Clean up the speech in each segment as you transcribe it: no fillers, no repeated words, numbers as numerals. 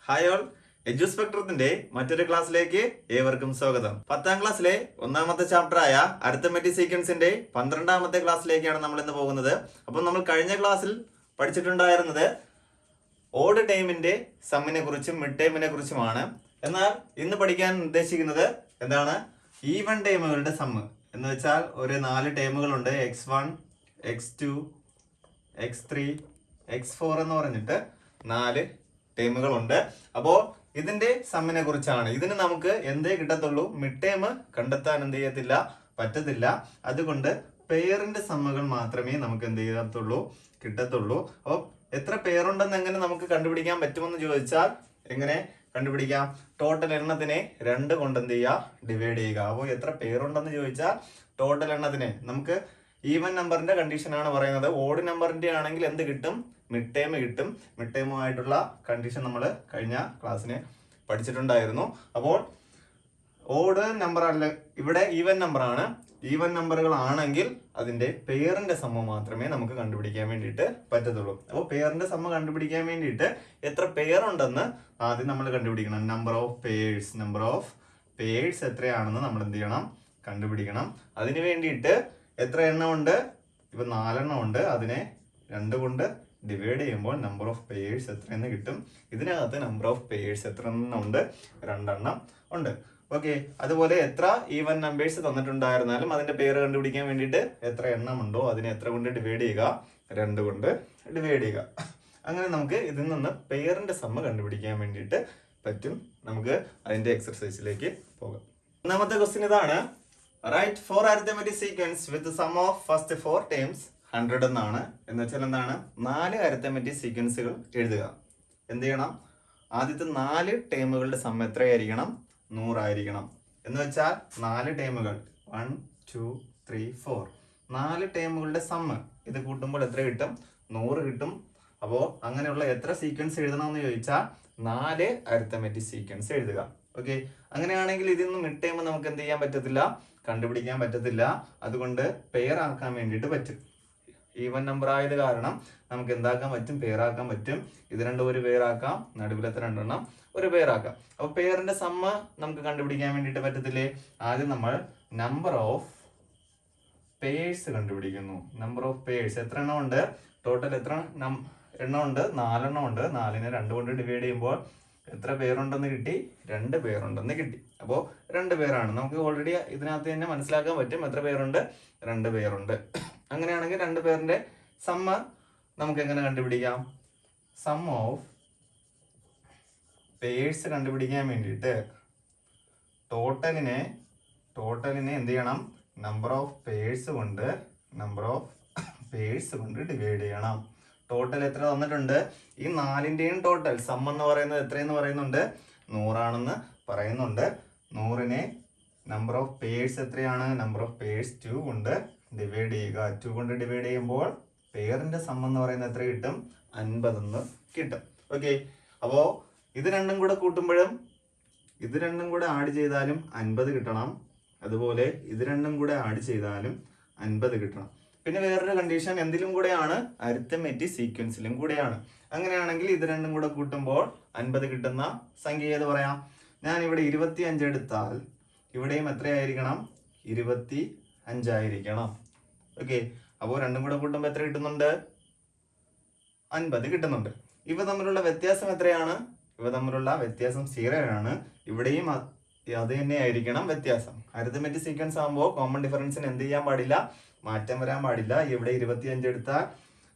Hi all, എഡ്യൂസ്പെക്ടറത്തിന്റെ മറ്റൊരു ക്ലാസ്സിലേക്ക് ഏവർക്കും സ്വാഗതം. 10ാം ക്ലാസ്സിലെ ഒന്നാമത്തെ ചാപ്റ്റർ ആയ അരിത്മെറ്റിക് സീക്വൻസിന്റെ 12ാമത്തെ ക്ലാസ്സിലേക്കാണ് നമ്മൾ ഇന്ന് പോകുന്നത്. അപ്പോൾ നമ്മൾ കഴിഞ്ഞ ക്ലാസ്സിൽ പഠിച്ചിട്ടുണ്ടായിരുന്നത് ഓഡ് ടൈമിന്റെ സമ്മിനെ കുറിച്ചും മിഡ് ടൈമിനെ കുറിച്ചുമാണ്. എന്നാൽ ഇന്ന് പഠിക്കാൻ ഉദ്ദേശിക്കുന്നത് എന്താണ്? ഈവൻ ടൈമുകളുടെ സമ്മ് എന്ന് വെച്ചാൽ ഒരു 4 ടൈമുകളുണ്ട്. x1, x2, x3, x4 എന്ന് പറഞ്ഞിട്ട് 4 ടൈമുകളുണ്ട്. അപ്പോൾ ഇതിന്റെ സമ്മിനെ കുറിച്ചാണ്. ഇതിന് നമുക്ക് എന്തേ കിട്ടത്തുള്ളൂ? മിഡ് ടൈം കണ്ടെത്താൻ എന്ത് ചെയ്യത്തില്ല, പറ്റത്തില്ല. അതുകൊണ്ട് പെയറിന്റെ സമ്മുകൾ മാത്രമേ നമുക്ക് എന്ത് ചെയ്യത്തുള്ളൂ, കിട്ടത്തുള്ളൂ. അപ്പോൾ എത്ര പേരുണ്ടെന്ന് എങ്ങനെ നമുക്ക് കണ്ടുപിടിക്കാൻ പറ്റുമെന്ന് ചോദിച്ചാൽ എങ്ങനെ കണ്ടുപിടിക്കാം? ടോട്ടൽ എണ്ണത്തിനെ 2 കൊണ്ട് എന്ത് ചെയ്യുക, ഡിവൈഡ് ചെയ്യുക. അപ്പോൾ എത്ര പേരുണ്ടെന്ന് ചോദിച്ചാൽ ടോട്ടൽ എണ്ണത്തിനെ നമുക്ക് ഈവൻ നമ്പറിന്റെ കണ്ടീഷനാണ് പറയുന്നത്. ഓഡ് നമ്പറിന്റെ ആണെങ്കിൽ എന്ത് കിട്ടും? മിഡ് ടൈം കിട്ടും. മിഡ് ടൈമുമായിട്ടുള്ള കണ്ടീഷൻ നമ്മൾ കഴിഞ്ഞ ക്ലാസ്സിന് പഠിച്ചിട്ടുണ്ടായിരുന്നു. അപ്പോൾ ഓഡ് നമ്പർ അല്ല, ഇവിടെ ഈവൻ നമ്പറാണ്. ഈവൻ നമ്പറുകൾ ആണെങ്കിൽ അതിന്റെ പെയറിന്റെ സമ്മ മാത്രമേ നമുക്ക് കണ്ടുപിടിക്കാൻ വേണ്ടിയിട്ട് പറ്റത്തുള്ളൂ. അപ്പോൾ പെയറിന്റെ സമ്മ കണ്ടുപിടിക്കാൻ വേണ്ടിയിട്ട് എത്ര പെയറുണ്ടെന്ന് ആദ്യം നമ്മൾ കണ്ടുപിടിക്കണം. നമ്പർ ഓഫ് പേഴ്സ് എത്രയാണെന്ന് നമ്മൾ എന്ത് ചെയ്യണം? കണ്ടുപിടിക്കണം. അതിന് വേണ്ടിയിട്ട് എത്ര എണ്ണം ഉണ്ട്? ഇപ്പൊ 4 എണ്ണം ഉണ്ട്. അതിനെ 2 കൊണ്ട് ഡിവൈഡ് ചെയ്യുമ്പോൾ നമ്പർ ഓഫ് പേഴ്സ് എത്രയെന്ന് കിട്ടും. ഇതിനകത്ത് നമ്പർ ഓഫ് പേഴ്സ് എത്ര എണ്ണം ഉണ്ട്? 2 എണ്ണം ഉണ്ട്. ഓക്കെ. അതുപോലെ എത്ര ഈവൻ നമ്പേഴ്സ് തന്നിട്ടുണ്ടായിരുന്നാലും അതിന്റെ പേര് കണ്ടുപിടിക്കാൻ വേണ്ടിയിട്ട് എത്ര എണ്ണം ഉണ്ടോ അതിനെ എത്ര കൊണ്ട് ഡിവൈഡ് ചെയ്യുക? 2 കൊണ്ട് ഡിവൈഡ് ചെയ്യുക. അങ്ങനെ നമുക്ക് ഇതിൽ നിന്ന് പെയറിന്റെ സമ്മ കണ്ടുപിടിക്കാൻ വേണ്ടിയിട്ട് പറ്റും. നമുക്ക് അതിന്റെ എക്സർസൈസിലേക്ക് പോകാം. ഒന്നാമത്തെ ക്വസ്റ്റ്യൻ ഇതാണ്. Right 4 arithmetic sequence with the sum of first 4 terms 100 എന്നാണ്. എന്ന് വെച്ചാൽ എന്താണ്? 4 arithmetic സീക്വൻസുകൾ എഴുതുക. എന്ത് ചെയ്യണം? ആദ്യത്തെ 4 ടേമുകളുടെ സം എത്രയായിരിക്കണം? 100 ആയിരിക്കണം. എന്ന് വെച്ചാൽ 4 ടേമുകൾ 1, 2, 3, 4 4 ടേമുകളുടെ സമ്മ് ഇത് കൂട്ടുമ്പോൾ എത്ര കിട്ടും? 100 കിട്ടും. അപ്പോൾ അങ്ങനെയുള്ള എത്ര സീക്വൻസ് എഴുതണമെന്ന് ചോദിച്ചാൽ 4 arithmetic സീക്വൻസ് എഴുതുക. ഓക്കെ. അങ്ങനെയാണെങ്കിൽ ഇതിൽ നിന്ന് മിഡ് ടൈം നമുക്ക് എന്ത് ചെയ്യാൻ പറ്റത്തില്ല, കണ്ടുപിടിക്കാൻ പറ്റത്തില്ല. അതുകൊണ്ട് പെയർ ആക്കാൻ വേണ്ടിയിട്ട് പറ്റും. ഈവൻ നമ്പർ ആയത് കാരണം നമുക്ക് എന്താക്കാൻ പറ്റും? പെയർ ആക്കാൻ പറ്റും. ഇത് രണ്ടും ഒരു പെയർ ആക്കാം, നടുവിലത്തെ 2 എണ്ണം ഒരു പെയർ ആക്കാം. അപ്പൊ പെയറിന്റെ സമ്മ നമുക്ക് കണ്ടുപിടിക്കാൻ വേണ്ടിയിട്ട് പറ്റത്തില്ലേ? ആദ്യം നമ്മൾ നമ്പർ ഓഫ് പേഴ്സ് കണ്ടുപിടിക്കുന്നു. നമ്പർ ഓഫ് പേഴ്സ് എത്ര എണ്ണം ഉണ്ട്? ടോട്ടൽ എത്ര എണ്ണം ഉണ്ട്? 4 എണ്ണം ഉണ്ട്. 4നെ 2 കൊണ്ട് ഡിവൈഡ് ചെയ്യുമ്പോൾ എത്ര പേരുണ്ടെന്ന് കിട്ടി? 2 പേരുണ്ടെന്ന് കിട്ടി. അപ്പോൾ 2 പേരാണ്. നമുക്ക് ഓൾറെഡി ഇതിനകത്ത് തന്നെ മനസ്സിലാക്കാൻ പറ്റും എത്ര പേരുണ്ട്? 2 പേരുണ്ട്. അങ്ങനെയാണെങ്കിൽ 2 പേരിന്റെ സമ്മ നമുക്ക് എങ്ങനെ കണ്ടുപിടിക്കാം? സം ഓഫ് പേഴ്സ് കണ്ടുപിടിക്കാൻ വേണ്ടിയിട്ട് ടോട്ടലിനെ എന്ത് ചെയ്യണം? നമ്പർ ഓഫ് പേഴ്സ് കൊണ്ട് ഡിവൈഡ് ചെയ്യണം. ടോട്ടൽ എത്ര തന്നിട്ടുണ്ട്? ഈ 4ന്റെയും ടോട്ടൽ സം എന്ന് പറയുന്നത് എത്രയെന്ന് പറയുന്നുണ്ട്? 100 ആണെന്ന് പറയുന്നുണ്ട്. 100നെ നമ്പർ ഓഫ് പേഴ്സ് എത്രയാണ്? നമ്പർ ഓഫ് പേഴ്സ് 2 കൊണ്ട് ഡിവൈഡ് ചെയ്യുക. 2 കൊണ്ട് ഡിവൈഡ് ചെയ്യുമ്പോൾ പെയറിന്റെ സം എന്ന് പറയുന്നത് എത്ര കിട്ടും? 50 എന്ന് കിട്ടും. ഓക്കെ. അപ്പോ ഇത് രണ്ടും കൂടെ കൂട്ടുമ്പോഴും ഇത് രണ്ടും കൂടെ ആഡ് ചെയ്താലും 50 കിട്ടണം. അതുപോലെ ഇത് രണ്ടും കൂടെ ആഡ് ചെയ്താലും 50 കിട്ടണം. പിന്നെ വേറൊരു കണ്ടീഷൻ എന്തിലും കൂടെയാണ്? അരിത്മെറ്റിക് സീക്വൻസിലും കൂടെയാണ്. അങ്ങനെയാണെങ്കിൽ ഇത് രണ്ടും കൂടെ കൂട്ടുമ്പോൾ 50 കിട്ടുന്ന സംഖ്യ ഏത് പറയാം? ഞാൻ ഇവിടെ 25 എടുത്താൽ ഇവിടെയും എത്രയായിരിക്കണം? 25 ആയിരിക്കണം. ഓക്കെ. അപ്പോൾ രണ്ടും കൂടെ കൂട്ടുമ്പോൾ എത്ര കിട്ടുന്നുണ്ട്? 50 കിട്ടുന്നുണ്ട്. ഇവ തമ്മിലുള്ള വ്യത്യാസം എത്രയാണ്? ഇവ തമ്മിലുള്ള വ്യത്യാസം 0 ആണ്. ഇവിടെയും അത് തന്നെ ആയിരിക്കണം വ്യത്യാസം. അരിത്മെറ്റിക് സീക്വൻസ് ആകുമ്പോൾ കോമൺ ഡിഫറൻസിന് എന്ത് ചെയ്യാൻ പാടില്ല? മാറ്റം വരാൻ പാടില്ല. ഇവിടെ 25 എടുത്താൽ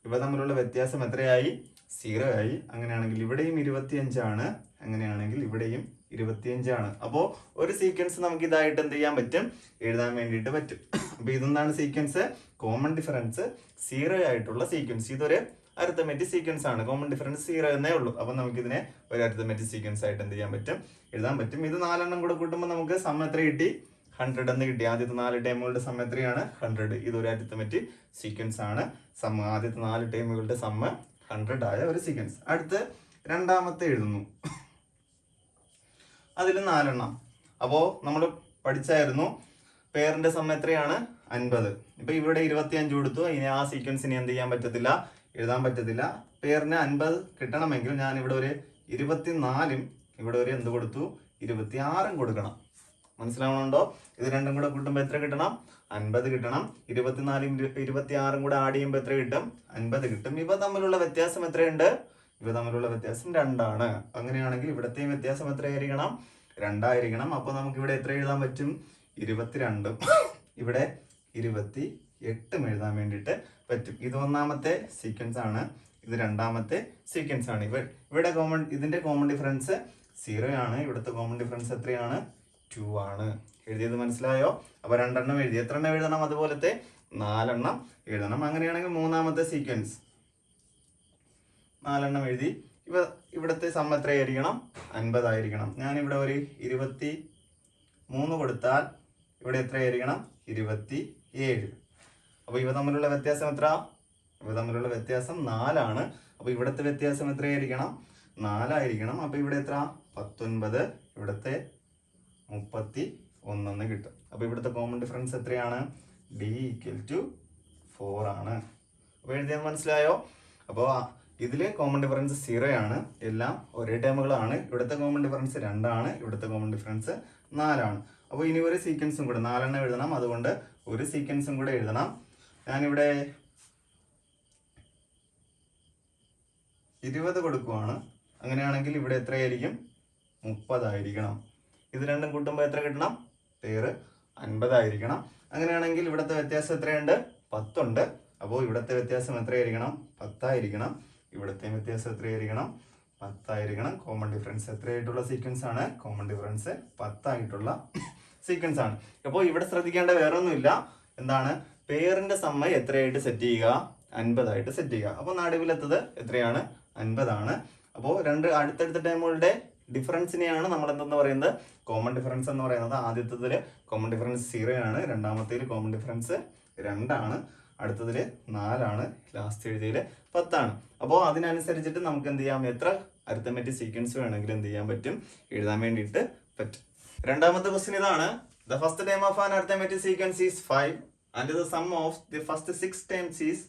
ഇവ തമ്മിലുള്ള വ്യത്യാസം എത്രയായി? 0 ആയി. അങ്ങനെയാണെങ്കിൽ ഇവിടെയും 25 ആണ്. അങ്ങനെയാണെങ്കിൽ ഇവിടെയും 25 ആണ്. അപ്പോൾ ഒരു സീക്വൻസ് നമുക്ക് ഇതായിട്ട് എന്ത് ചെയ്യാൻ പറ്റും? എഴുതാൻ വേണ്ടിയിട്ട് പറ്റും. അപ്പൊ ഇതെന്താണ് സീക്വൻസ്? കോമൺ ഡിഫറൻസ് 0 ആയിട്ടുള്ള സീക്വൻസ്. ഇതൊരു അരിത്മെറ്റിക് സീക്വൻസ് ആണ്. കോമൺ ഡിഫറൻസ് 0 എന്നേ ഉള്ളൂ. അപ്പൊ നമുക്ക് ഇതിനെ ഒരു അരിത്മെറ്റിക് സീക്വൻസ് ആയിട്ട് എന്ത് ചെയ്യാൻ പറ്റും? എഴുതാൻ പറ്റും. ഇത് 4 എണ്ണം കൂടെ കൂട്ടുമ്പോൾ നമുക്ക് സം എത്ര കിട്ടി? 100 എന്ന് കിട്ടി. ആദ്യത്തെ 4 ടൈമുകളുടെ സം എത്രയാണ്? 100. ഇതൊരു അരിത്മെറ്റിക് സീക്വൻസ് ആണ്. ആദ്യത്തെ 4 ടൈമുകളുടെ സമ്മ് 100 ആയ ഒരു സീക്വൻസ്. അടുത്ത് രണ്ടാമത്തെ എഴുതുന്നു. അതിൽ 4 എണ്ണം. അപ്പോ നമ്മൾ പഠിച്ചായിരുന്നു പേരിന്റെ സം എത്രയാണ്? 50. ഇപ്പൊ ഇവിടെ 25 കൊടുത്തു. ഇനി ആ സീക്വൻസിന് എന്ത് ചെയ്യാൻ പറ്റത്തില്ല? എഴുതാൻ പറ്റത്തില്ല. പേരിന് 50 കിട്ടണമെങ്കിൽ ഞാൻ ഇവിടെ ഒരു 24ഉം ഇവിടെ ഒരു എന്ത് കൊടുത്തു, 26ഉം കൊടുക്കണം. മനസ്സിലാവണുണ്ടോ? ഇത് രണ്ടും കൂടെ കൂട്ടുമ്പോൾ എത്ര കിട്ടണം? 50 കിട്ടണം. 24ഉം 26ഉം കൂടെ ആഡ് ചെയ്യുമ്പോൾ എത്ര കിട്ടും? 50 കിട്ടും. ഇവ തമ്മിലുള്ള വ്യത്യാസം എത്രയുണ്ട്? ഇവ തമ്മിലുള്ള വ്യത്യാസം 2 ആണ്. അങ്ങനെയാണെങ്കിൽ ഇവിടത്തെയും വ്യത്യാസം എത്രയായിരിക്കണം? 2 ആയിരിക്കണം. അപ്പൊ നമുക്ക് ഇവിടെ എത്ര എഴുതാൻ പറ്റും? 22ഉം ഇവിടെ 28ഉം എഴുതാൻ വേണ്ടിയിട്ട് പറ്റും. ഇത് ഒന്നാമത്തെ സീക്വൻസ് ആണ്, ഇത് രണ്ടാമത്തെ സീക്വൻസ് ആണ്. ഇവിടെ ഇതിന്റെ കോമൺ ഡിഫറൻസ് 0 ആണ്. ഇവിടുത്തെ കോമൺ ഡിഫറൻസ് എത്രയാണ്? 2 ആണ്. എഴുതിയത് മനസ്സിലായോ? അപ്പൊ 2 എണ്ണം എഴുതി. എത്ര എണ്ണം എഴുതണം? അതുപോലത്തെ 4 എണ്ണം എഴുതണം. അങ്ങനെയാണെങ്കിൽ മൂന്നാമത്തെ സീക്വൻസ് 4 എണ്ണം എഴുതി. ഇവിടുത്തെ സം എത്രയായിരിക്കണം? 50 ആയിരിക്കണം. ഞാനിവിടെ ഒരു 23 കൊടുത്താൽ ഇവിടെ എത്രയായിരിക്കണം? 27. അപ്പൊ ഇവ തമ്മിലുള്ള വ്യത്യാസം എത്ര? ഇവ തമ്മിലുള്ള വ്യത്യാസം 4 ആണ്. അപ്പൊ ഇവിടുത്തെ വ്യത്യാസം എത്രയായിരിക്കണം? 4 ആയിരിക്കണം. അപ്പൊ ഇവിടെ എത്ര? 19. ഇവിടുത്തെ 31 കിട്ടും. അപ്പൊ ഇവിടുത്തെ കോമൺ ഡിഫറൻസ് എത്രയാണ്? D = 4 ആണ്. അപ്പൊ എഴുതിയാൽ മനസ്സിലായോ? അപ്പോൾ ഇതില് കോമൺ ഡിഫറൻസ് 0 ആണ്. എല്ലാം ഒരേ ടേമുകളാണ്. ഇവിടുത്തെ കോമൺ ഡിഫറൻസ് 2 ആണ്. ഇവിടുത്തെ കോമൺ ഡിഫറൻസ് 4 ആണ്. അപ്പോൾ ഇനി ഒരു സീക്വൻസും കൂടെ 4 എണ്ണം എഴുതണം. അതുകൊണ്ട് ഒരു സീക്വൻസും കൂടെ എഴുതണം. ഞാനിവിടെ 20 കൊടുക്കുവാണ്. അങ്ങനെയാണെങ്കിൽ ഇവിടെ എത്രയായിരിക്കും? 30 ആയിരിക്കണം. ഇത് രണ്ടും കൂട്ടുമ്പോൾ എത്ര കിട്ടണം? പേർ 50 ആയിരിക്കണം. അങ്ങനെയാണെങ്കിൽ ഇവിടുത്തെ വ്യത്യാസം എത്രയുണ്ട്? 10 ഉണ്ട്. അപ്പോൾ ഇവിടുത്തെ വ്യത്യാസം എത്രയായിരിക്കണം? 10 ആയിരിക്കണം. ഇവിടുത്തെ വ്യത്യാസം എത്രയായിരിക്കണം? 10 ആയിരിക്കണം. കോമൺ ഡിഫറൻസ് എത്രയായിട്ടുള്ള സീക്വൻസ് ആണ്? കോമൺ ഡിഫറൻസ് 10 ആയിട്ടുള്ള സീക്വൻസ് ആണ്. അപ്പോൾ ഇവിടെ ശ്രദ്ധിക്കേണ്ട വേറൊന്നുമില്ല. എന്താണ്? പേരിന്റെ സമ്മ എത്രയായിട്ട് സെറ്റ് ചെയ്യുക? 50 ആയിട്ട് സെറ്റ് ചെയ്യുക. അപ്പോൾ നടുവിലെത്തത് എത്രയാണ്? 50 ആണ്. അപ്പോൾ രണ്ട് അടുത്തടുത്ത ടേമുകളുടെ ഡിഫറൻസിനെയാണ് നമ്മൾ എന്തെന്ന് പറയുന്നത്? കോമൺ ഡിഫറൻസ് എന്ന് പറയുന്നത്. ആദ്യത്തേതിൽ കോമൺ ഡിഫറൻസ് 0 ആണ്. രണ്ടാമത്തേതിൽ കോമൺ ഡിഫറൻസ് 2 ആണ്. അടുത്തതിൽ 4 ആണ്. ലാസ്റ്റ് എഴുതിയിൽ 10 ആണ്. അപ്പോൾ അതിനനുസരിച്ചിട്ട് നമുക്ക് എന്ത് ചെയ്യാം? എത്ര അരിത്തമെറ്റിക് സീക്വൻസ് വേണമെങ്കിലും എന്ത് ചെയ്യാൻ പറ്റും? എഴുതാൻ വേണ്ടിയിട്ട് പറ്റും. രണ്ടാമത്തെ ക്വസ്റ്റ്യൻ ഇതാണ്. The first term of an arithmetic sequence is 5 and the sum of the first 6 terms is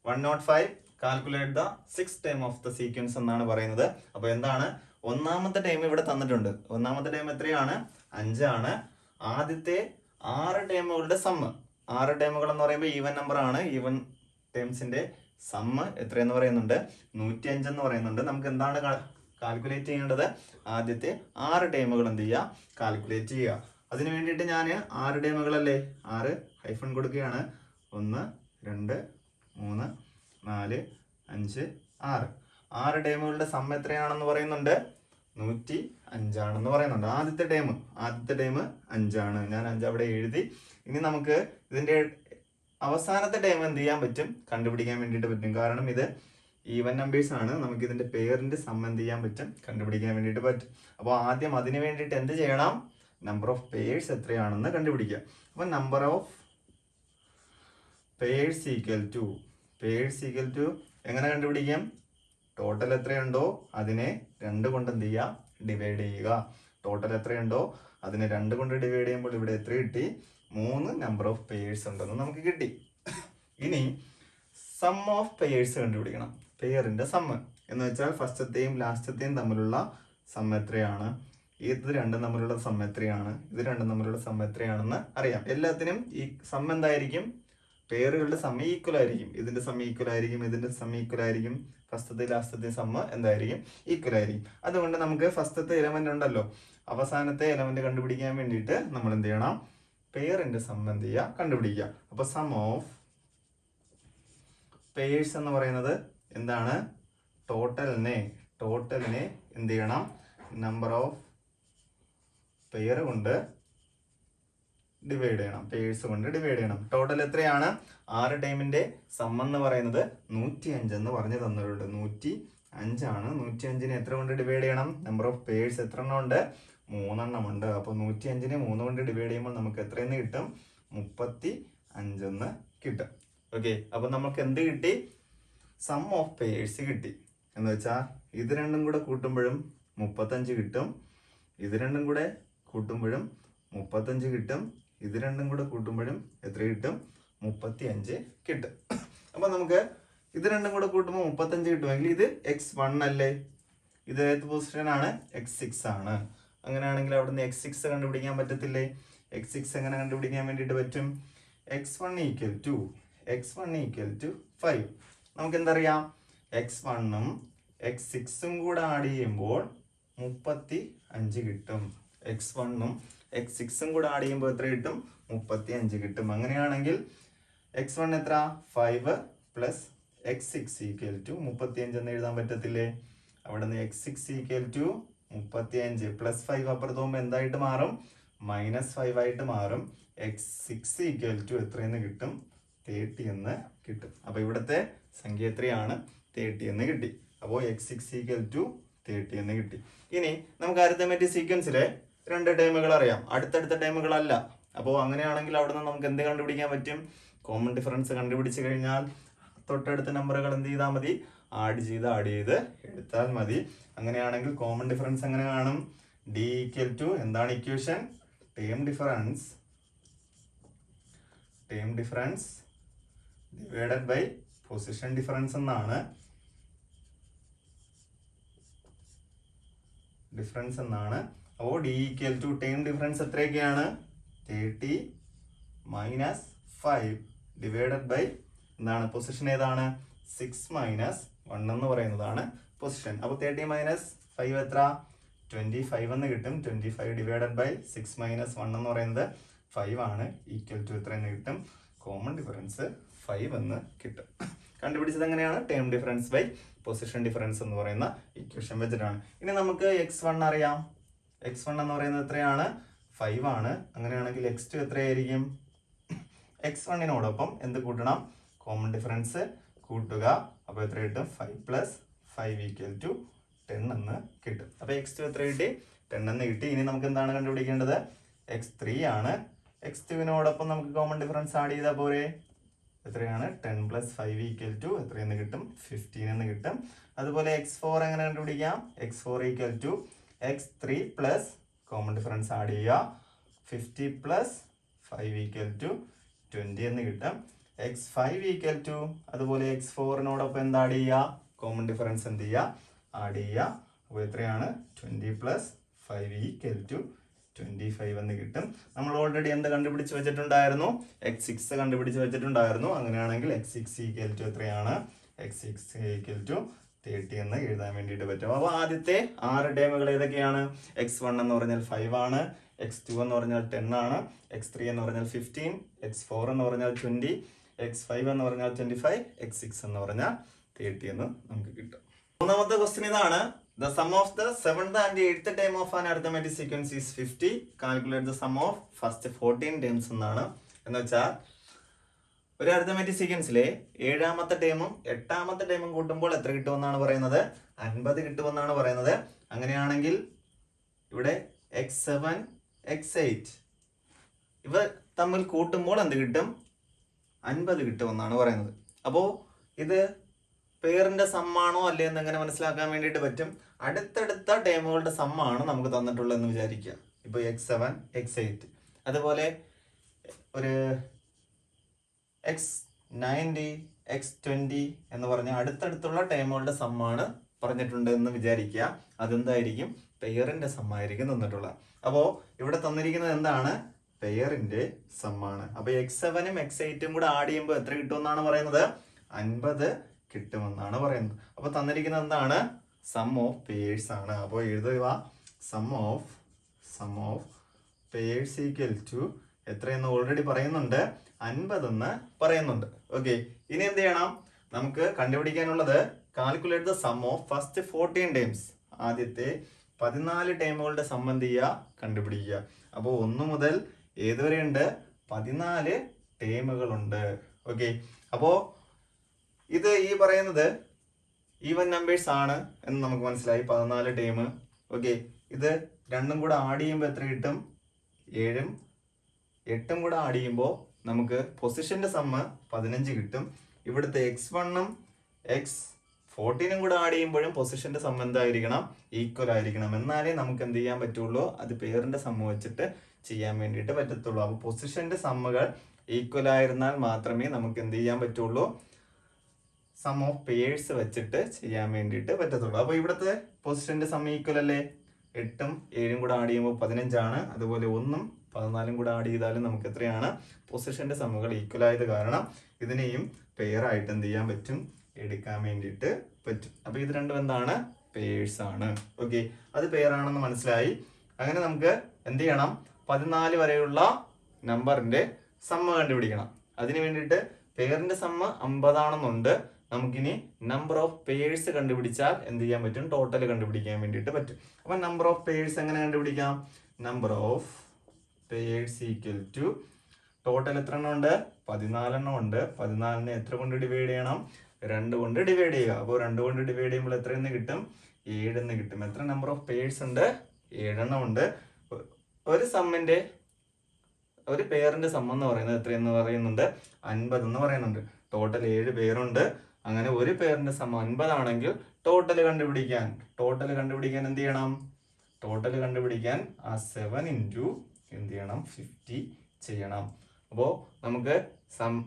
105. Calculate the sixth term of the sequence എന്നാണ് പറയുന്നത്. അപ്പോൾ എന്താണ്? ഒന്നാമത്തെ ടൈം ഇവിടെ തന്നിട്ടുണ്ട്. ഒന്നാമത്തെ ടൈം എത്രയാണ്? 5 ആണ്. ആദ്യത്തെ 6 ടേമുകളുടെ സമ്മ്, 6 ടേമുകൾ എന്ന് പറയുമ്പോൾ ഈവൻ നമ്പർ ആണ്. ഈവൻ ടേംസിന്റെ സമ്മ് എത്രയെന്ന് പറയുന്നുണ്ട്? 105 എന്ന് പറയുന്നുണ്ട്. നമുക്ക് എന്താണ് കാൽക്കുലേറ്റ് ചെയ്യേണ്ടത്? ആദ്യത്തെ 6 ടേമുകൾ എന്ത് ചെയ്യുക? കാൽക്കുലേറ്റ് ചെയ്യുക. അതിന് വേണ്ടിയിട്ട് ഞാൻ 6 ടേമുകളല്ലേ? 6 ഹൈഫൺ കൊടുക്കുകയാണ്. 1 2 3 4 5 6. 6 ടേമുകളുടെ സമ്മ് എത്രയാണെന്ന് പറയുന്നുണ്ട്? 105 ആണെന്ന് പറയുന്നുണ്ട്. ആദ്യത്തെ ടേം 5 ആണ്. ഞാൻ 5 അവിടെ എഴുതി. ഇനി നമുക്ക് ഇതിന്റെ അവസാനത്തെ ടേം എന്ത് ചെയ്യാൻ പറ്റും? കണ്ടുപിടിക്കാൻ വേണ്ടിയിട്ട് പറ്റും. കാരണം ഇത് ഈവൻ നമ്പേഴ്സ് ആണ്. നമുക്ക് ഇതിന്റെ പേരിന്റെ സമ്മ് എന്ത് ചെയ്യാൻ പറ്റും? കണ്ടുപിടിക്കാൻ വേണ്ടിയിട്ട് പറ്റും. അപ്പോൾ ആദ്യം അതിന് വേണ്ടിയിട്ട് എന്ത് ചെയ്യണം? നമ്പർ ഓഫ് പേഴ്സ് എത്രയാണെന്ന് കണ്ടുപിടിക്കുക. അപ്പോൾ number of pairs equal to എങ്ങനെ കണ്ടുപിടിക്കാം? ടോട്ടൽ എത്രയുണ്ടോ അതിനെ 2 കൊണ്ട് എന്ത് ചെയ്യുക? ഡിവൈഡ് ചെയ്യുക. ടോട്ടൽ എത്രയുണ്ടോ അതിനെ 2 കൊണ്ട് ഡിവൈഡ് ചെയ്യുമ്പോൾ ഇവിടെ എത്ര കിട്ടി? 3 നമ്പർ ഓഫ് പേഴ്സ് ഉണ്ടെന്ന് നമുക്ക് കിട്ടി. ഇനി സം ഓഫ് പേഴ്സ് കണ്ടുപിടിക്കണം. പെയറിന്റെ സമ്മ് എന്ന് വെച്ചാൽ ഫസ്റ്റത്തെയും ലാസ്റ്റത്തെയും തമ്മിലുള്ള സമ്മ് എത്രയാണ്? ഇത് രണ്ടും തമ്മിലുള്ള സമ്മ് എത്രയാണ്? ഇത് രണ്ടും തമ്മിലുള്ള സമ്മ് എത്രയാണെന്ന് അറിയാം. എല്ലാത്തിനും ഈ സമ്മ് എന്തായിരിക്കും? പേറുകളുടെ സമ്മ് ഈക്വൽ ആയിരിക്കും. ഇതിന്റെ സമ്മ് ഈക്വൽ ആയിരിക്കും. ഇതിന്റെ സമ്മ് ഈക്വൽ ആയിരിക്കും. ഫസ്റ്റത്തെ ലാസ്റ്റത്തെ സമ്മ് എന്തായിരിക്കും? ഈക്വൽ ആയിരിക്കും. അതുകൊണ്ട് നമുക്ക് ഫസ്റ്റത്തെ എലമെന്റ് ഉണ്ടല്ലോ, അവസാനത്തെ എലമെന്റ് കണ്ടുപിടിക്കാൻ വേണ്ടിയിട്ട് നമ്മൾ എന്ത് ചെയ്യണം? പെയറിന്റെ സമ്മ് എന്ത് ചെയ്യുക? കണ്ടുപിടിക്കുക. അപ്പൊ സം ഓഫ് പേഴ്സ് എന്ന് പറയുന്നത് എന്താണ്? ടോട്ടലിനെ എന്ത് ചെയ്യണം? നമ്പർ ഓഫ് പെയർ കൊണ്ട് ഡിവൈഡ് ചെയ്യണം. പേഴ്സ് കൊണ്ട് ഡിവൈഡ് ചെയ്യണം. ടോട്ടൽ എത്രയാണ്? 6 ടൈമിന്റെ സം എന്ന് പറയുന്നത് 105 എന്ന് പറഞ്ഞു തന്നിട്ടുണ്ട്. 105 ആണ്. 105നെ എത്ര കൊണ്ട് ഡിവൈഡ് ചെയ്യണം? നമ്പർ ഓഫ് പേഴ്സ് എത്ര എണ്ണം ഉണ്ട്? 3 എണ്ണം ഉണ്ട്. അപ്പൊ 105നെ 3 കൊണ്ട് ഡിവൈഡ് ചെയ്യുമ്പോൾ നമുക്ക് എത്രയെന്ന് കിട്ടും? 35 എന്ന് കിട്ടും. ഓക്കെ, അപ്പൊ നമുക്ക് എന്ത് കിട്ടി? സം ഓഫ് പേഴ്സ് കിട്ടി. എന്ന് വെച്ചാൽ ഇത് രണ്ടും കൂടെ കൂട്ടുമ്പോഴും 35 കിട്ടും. ഇത് രണ്ടും കൂടെ കൂട്ടുമ്പോഴും 35 കിട്ടും. ഇത് രണ്ടും കൂടെ കൂട്ടുമ്പോഴും എത്ര കിട്ടും? 35 കിട്ടും. അപ്പൊ നമുക്ക് ഇത് രണ്ടും കൂടെ കൂട്ടുമ്പോൾ 35 കിട്ടുമെങ്കിൽ ഇത് x1 അല്ലേ? ഇത് ഏത് പൊസിഷനാണ്? x6 ആണ്. അങ്ങനെയാണെങ്കിൽ അവിടുന്ന് x6 കണ്ടുപിടിക്കാൻ പറ്റത്തില്ലേ? x6 എങ്ങനെ കണ്ടുപിടിക്കാൻ വേണ്ടിയിട്ട് പറ്റും? x1 = 5. നമുക്ക് എന്തറിയാം? x1ഉം x6ഉം കൂടെ ആഡ് ചെയ്യുമ്പോൾ 35 കിട്ടും. x1ഉം x6ഉം കൂടെ ആഡ് ചെയ്യുമ്പോൾ എത്ര കിട്ടും? 35 കിട്ടും. അങ്ങനെയാണെങ്കിൽ x1 എത്ര? 5 പ്ലസ് x6 = 35 എന്ന് എഴുതാൻ പറ്റത്തില്ലേ? അവിടെ നിന്ന് x6 = 35 പ്ലസ് 5 അപ്പുറത്ത് പോകുമ്പോൾ എന്തായിട്ട് മാറും? -5 ആയിട്ട് മാറും. x6 = എത്രയെന്ന് കിട്ടും? 30 എന്ന് കിട്ടും. അപ്പൊ ഇവിടുത്തെ സംഖ്യ എത്രയാണ്? 30 എന്ന് കിട്ടി. അപ്പോൾ x6 = 30 എന്ന് കിട്ടി. ഇനി നമുക്ക് അരിത്തമെറ്റിക് സീക്വൻസിലെ 2 ടേമുകൾ അറിയാം, അടുത്തടുത്ത ടേമുകളല്ല. അപ്പോൾ അങ്ങനെയാണെങ്കിൽ അവിടെ നിന്ന് നമുക്ക് എന്ത് കണ്ടുപിടിക്കാൻ പറ്റും? കോമൺ ഡിഫറൻസ് കണ്ടുപിടിച്ച് കഴിഞ്ഞാൽ തൊട്ടടുത്ത നമ്പറുകൾ എന്ത് ചെയ്താൽ മതി? ആഡ് ചെയ്ത് എടുത്താൽ മതി. അങ്ങനെയാണെങ്കിൽ കോമൺ ഡിഫറൻസ് എങ്ങനെ കാണും? d = എന്താണ് equation? Term difference divided by position difference എന്നാണ്. അപ്പോൾ d = ടേം ഡിഫറൻസ് എത്രയൊക്കെയാണ്? 30 - 5 ഡിവൈഡഡ് ബൈ എന്താണ്? പൊസിഷൻ ഏതാണ്? 6 - 1 എന്ന് പറയുന്നതാണ് പൊസിഷൻ. അപ്പോൾ 30 - 5 എത്ര? 25 എന്ന് കിട്ടും. 25 ഡിവൈഡഡ് ബൈ 6 - 1 എന്ന് പറയുന്നത് 5 ആണ്. = എത്ര എന്ന് കിട്ടും? കോമൺ ഡിഫറൻസ് 5 എന്ന് കിട്ടും. കണ്ടുപിടിച്ചത് എങ്ങനെയാണ്? Term difference by position difference എന്ന് പറയുന്ന ഇക്വേഷൻ വെച്ചിട്ടാണ്. ഇനി നമുക്ക് x1 അറിയാം. x1 എന്ന് പറയുന്നത് എത്രയാണ്? 5 ആണ്. അങ്ങനെയാണെങ്കിൽ x2 എത്രയായിരിക്കും? x1നോടൊപ്പം എന്ത് കൂട്ടണം? കോമൺ ഡിഫറൻസ് കൂട്ടുക. അപ്പോൾ എത്ര കിട്ടും? 5 + 5 = 10 എന്ന് കിട്ടും. അപ്പോൾ x2 എത്ര കിട്ടി? 10 എന്ന് കിട്ടി. ഇനി നമുക്ക് എന്താണ് കണ്ടുപിടിക്കേണ്ടത്? x3 ആണ്. x2നോടൊപ്പം നമുക്ക് കോമൺ ഡിഫറൻസ് ആഡ് ചെയ്താൽ പോരെ? എത്രയാണ്? 10 + 5 = എത്രയെന്ന് കിട്ടും? 15 എന്ന് കിട്ടും. അതുപോലെ x4 എങ്ങനെ കണ്ടുപിടിക്കാം? x4 = x3 plus common difference add ചെയ്യുക. 50 + 5 = 20 എന്ന് കിട്ടും. x5 അതുപോലെ x4നോടൊപ്പം എന്ത് ആഡ് ചെയ്യുക? കോമൺ ഡിഫറൻസ് എന്ത് ചെയ്യുക? ആഡ് ചെയ്യുക. അപ്പോൾ എത്രയാണ്? 20 + 5 = 25 എന്ന് കിട്ടും. നമ്മൾ ഓൾറെഡി എന്ത് കണ്ടുപിടിച്ച് വെച്ചിട്ടുണ്ടായിരുന്നു? x6 കണ്ടുപിടിച്ച് വെച്ചിട്ടുണ്ടായിരുന്നു. അങ്ങനെയാണെങ്കിൽ x6 = എത്രയാണ്? x6 = 30 എന്ന് എഴുതാൻ വേണ്ടിയിട്ട് പറ്റും. അപ്പോൾ ആദ്യത്തെ 6 ടേമുകൾ ഏതൊക്കെയാണ്? x1 എന്ന് പറഞ്ഞാൽ 5 ആണ്, x2 എന്ന് പറഞ്ഞാൽ 10 ആണ്, x3 എന്ന് പറഞ്ഞാൽ 15, x4 എന്ന് പറഞ്ഞാൽ 20, x5 എന്ന് പറഞ്ഞാൽ 25, x6 എന്ന് പറഞ്ഞാൽ 30 എന്ന് നമുക്ക് കിട്ടും. മൂന്നാമത്തെ ക്വസ്റ്റ്യൻ ഇതാണ്. The sum of the 7th and 8th term of an arithmetic sequence is 50. Calculate the sum of first 14 terms എന്നാണ്. എന്ന് വെച്ചാൽ ഒരു അരിത്തമെറ്റിക് സീക്വൻസിലെ 7ാമത്തെ ടേമും 8ാമത്തെ ടേമും കൂട്ടുമ്പോൾ എത്ര കിട്ടുമെന്നാണ് പറയുന്നത്? 50 കിട്ടുമെന്നാണ് പറയുന്നത്. അങ്ങനെയാണെങ്കിൽ ഇവിടെ x7 x8 ഇവ തമ്മിൽ കൂട്ടുമ്പോൾ എന്ത് കിട്ടും? 50 കിട്ടുമെന്നാണ് പറയുന്നത്. അപ്പോൾ ഇത് പെയറിന്റെ സമ്മാണോ അല്ലേ എന്ന് എങ്ങനെ മനസ്സിലാക്കാൻ വേണ്ടിയിട്ട് പറ്റും? അടുത്തടുത്ത ടേമുകളുടെ സമ്മാണ് നമുക്ക് തന്നിട്ടുള്ളതെന്ന് വിചാരിക്കുക. ഇപ്പോൾ x7 x8 അതുപോലെ ഒരു x90 x20 എന്ന് പറഞ്ഞ അടുത്തടുത്തുള്ള ടേമുകളുടെ സമ്മാണ് പറഞ്ഞിട്ടുണ്ട് എന്ന് വിചാരിക്കുക. അതെന്തായിരിക്കും? പെയറിന്റെ സമ്മായിരിക്കും തന്നിട്ടുള്ളത്. അപ്പോൾ ഇവിടെ തന്നിരിക്കുന്നത് എന്താണ്? പെയറിന്റെ സമ്മാണ്. അപ്പോൾ x7ഉം x8ഉം കൂടെ ആഡ് ചെയ്യുമ്പോൾ എത്ര കിട്ടുമെന്നാണ് പറയുന്നത്? 50 കിട്ടുമെന്നാണ് പറയുന്നത്. അപ്പോൾ തന്നിരിക്കുന്നത് എന്താണ്? സം ഓഫ് പെയേഴ്സ് ആണ്. അപ്പോൾ എഴുതുക സം ഓഫ് പെയേഴ്സ് = എത്രയെന്ന് ഓൾറെഡി പറയുന്നുണ്ട്? 50 എന്ന് പറയുന്നുണ്ട്. ഓക്കെ, ഇനി എന്ത് ചെയ്യണം? നമുക്ക് കണ്ടുപിടിക്കാനുള്ളത് calculate the sum of first 14 terms. ആദ്യത്തെ 14 ടേമുകളുടെ സം എന്ത് ചെയ്യുക? കണ്ടുപിടിക്കുക. അപ്പോൾ 1 മുതൽ ഏതുവരെയുണ്ട്? 14 ടേമുകളുണ്ട്. ഓക്കെ, അപ്പോൾ ഇത് ഈ പറയുന്നത് ഈവൻ നമ്പേഴ്സ് ആണ് എന്ന് നമുക്ക് മനസ്സിലായി. 14 ടേം. ഓക്കെ, ഇത് രണ്ടും കൂടെ ആഡ് ചെയ്യുമ്പോൾ എത്ര കിട്ടും? 7ഉം 8ഉം കൂടെ ആഡ് ചെയ്യുമ്പോൾ നമുക്ക് പൊസിഷന്റെ സമ്മ് 15 കിട്ടും. ഇവിടുത്തെ x1ഉം x14ഉം കൂടെ ആഡ് ചെയ്യുമ്പോഴും പൊസിഷന്റെ സമ്മ് എന്തായിരിക്കണം? ഈക്വൽ ആയിരിക്കണം. എന്നാലേ നമുക്ക് എന്ത് ചെയ്യാൻ പറ്റുള്ളൂ? അത് പെയറിന്റെ സമ്മ് വെച്ചിട്ട് ചെയ്യാൻ വേണ്ടിയിട്ട് പറ്റത്തുള്ളൂ. അപ്പോൾ പൊസിഷന്റെ സമ്മുകൾ ഈക്വൽ ആയിരുന്നാൽ മാത്രമേ നമുക്ക് എന്ത് ചെയ്യാൻ പറ്റുള്ളൂ? സം ഓഫ് പെയേഴ്സ് വെച്ചിട്ട് ചെയ്യാൻ വേണ്ടിയിട്ട് പറ്റത്തുള്ളൂ. അപ്പോൾ ഇവിടുത്തെ പൊസിഷന്റെ സം ഈക്വൽ അല്ലേ? 8ഉം 7ഉം കൂടെ ആഡ് ചെയ്യുമ്പോൾ 15ആണ്. അതുപോലെ 1ഉം 14ഉം കൂടെ ആഡ് ചെയ്താലും നമുക്ക് എത്രയാണ്? പൊസിഷന്റെ സമ്മുകൾ ഈക്വൽ ആയത് കാരണം ഇതിനെയും പെയർ ആയിട്ട് എന്ത് ചെയ്യാൻ പറ്റും? എടുക്കാൻ വേണ്ടിയിട്ട് പറ്റും. അപ്പൊ ഇത് രണ്ടും എന്താണ്? പേഴ്സ് ആണ്. ഓക്കെ, അത് പെയർ ആണെന്ന് മനസ്സിലായി. അങ്ങനെ നമുക്ക് എന്ത് ചെയ്യണം? 14 വരെയുള്ള നമ്പറിന്റെ സമ്മ കണ്ടുപിടിക്കണം. അതിന് വേണ്ടിയിട്ട് പെയറിന്റെ സമ്മ 50 ആണെന്നുണ്ട്. നമുക്കിനി നമ്പർ ഓഫ് പേഴ്സ് കണ്ടുപിടിച്ചാൽ എന്ത് ചെയ്യാൻ പറ്റും? ടോട്ടൽ കണ്ടുപിടിക്കാൻ വേണ്ടിയിട്ട് പറ്റും. അപ്പൊ നമ്പർ ഓഫ് പേഴ്സ് എങ്ങനെ കണ്ടുപിടിക്കാം? Number of pairs equal to total എത്ര എണ്ണം ഉണ്ട്? 14 എണ്ണം ഉണ്ട്. 14നെ എത്ര കൊണ്ട് ഡിവൈഡ് ചെയ്യണം? 2 കൊണ്ട് ഡിവൈഡ് ചെയ്യുക. അപ്പോൾ 2 കൊണ്ട് ഡിവൈഡ് ചെയ്യുമ്പോൾ എത്ര എന്ന് കിട്ടും? 7 എന്ന് കിട്ടും. എത്ര നമ്പർ ഓഫ് പേഴ്സ് ഉണ്ട്? 7 എണ്ണം ഉണ്ട്. ഒരു പെയറിന്റെ സം എന്ന് പറയുന്നത് എത്രയെന്ന് പറയുന്നുണ്ട്? 50 എന്ന് പറയുന്നുണ്ട്. ടോട്ടൽ 7 പേരുണ്ട്. അങ്ങനെ ഒരു പെയറിന്റെ സം 50 ആണെങ്കിൽ ടോട്ടൽ കണ്ടുപിടിക്കാൻ എന്ത് ചെയ്യണം? ടോട്ടൽ കണ്ടുപിടിക്കാൻ ആ 7 ഇൻറ്റു എന്ത് ചെയ്യണം? 50 ചെയ്യണം. അപ്പോൾ നമുക്ക്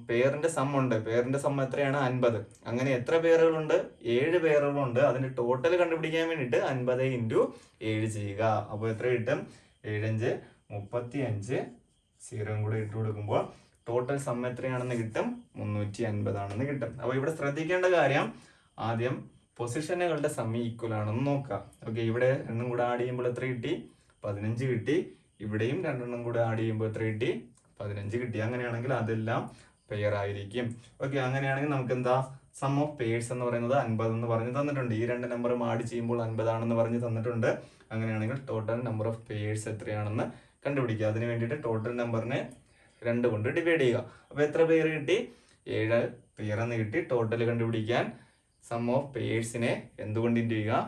പെയറിന്റെ സം ഉണ്ട്. പെയറിന്റെ സം എത്രയാണ്? 50. അങ്ങനെ എത്ര പേരുകളുണ്ട്? 7 പേരുകളുണ്ട്. അതിന്റെ ടോട്ടൽ കണ്ടുപിടിക്കാൻ വേണ്ടിയിട്ട് 50 ഇൻറ്റു 7 ചെയ്യുക. അപ്പോൾ എത്ര കിട്ടും? 7 5 35. 0 കൂടെ ഇട്ട് കൊടുക്കുമ്പോൾ ടോട്ടൽ സം എത്രയാണെന്ന് കിട്ടും? 350 ആണെന്ന് കിട്ടും. അപ്പോൾ ഇവിടെ ശ്രദ്ധിക്കേണ്ട കാര്യം, ആദ്യം പൊസിഷനുകളുടെ സം ഈക്വൽ ആണെന്ന് നോക്കാം. ഓക്കെ, ഇവിടെ 2 കൂടെ ആഡ് ചെയ്യുമ്പോൾ എത്ര കിട്ടി? 15 കിട്ടി. ഇവിടെയും 2 കൂടെ ആഡ് ചെയ്യുമ്പോൾ എത്ര കിട്ടി? 15 കിട്ടി. അങ്ങനെയാണെങ്കിൽ അതെല്ലാം പെയർ ആയിരിക്കും. ഓക്കെ, അങ്ങനെയാണെങ്കിൽ നമുക്ക് എന്താ? സം ഓഫ് പേഴ്സ് എന്ന് പറയുന്നത് 50 എന്ന് പറഞ്ഞു തന്നിട്ടുണ്ട്. ഈ 2 നമ്പറും ആഡ് ചെയ്യുമ്പോൾ 50 ആണെന്ന് പറഞ്ഞു തന്നിട്ടുണ്ട്. അങ്ങനെയാണെങ്കിൽ ടോട്ടൽ നമ്പർ ഓഫ് പേഴ്സ് എത്രയാണെന്ന് കണ്ടുപിടിക്കുക. അതിന് വേണ്ടിയിട്ട് ടോട്ടൽ നമ്പറിനെ 2 കൊണ്ട് ഡിവൈഡ് ചെയ്യുക. അപ്പോൾ എത്ര പേര് കിട്ടി? 7 പെയർ എന്ന് കിട്ടി. ടോട്ടൽ കണ്ടുപിടിക്കാൻ സം ഓഫ് പേഴ്സിനെ എന്തുകൊണ്ട് ഇൻറ്റു ചെയ്യുക?